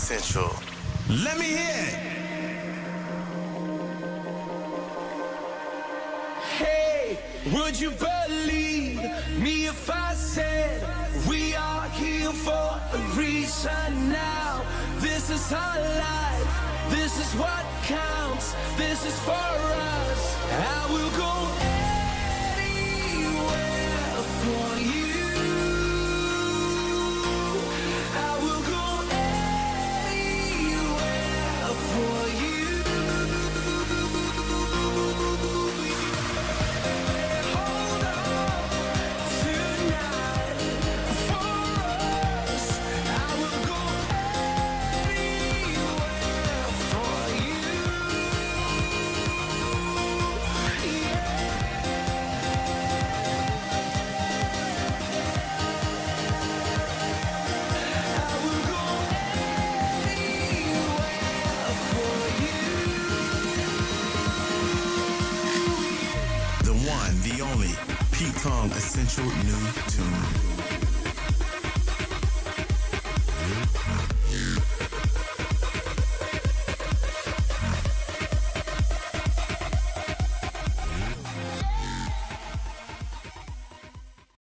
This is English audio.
Essential. Let me hear it. Hey, would you believe me if I said we are here for a reason now? This is our life, this is what counts, this is for us. I will go anywhere for you. I will go anywhere for you. Hold on tonight for us. I will go anywhere for you. I will go anywhere for you. The one, the only, Pete Tong Essential New Tune.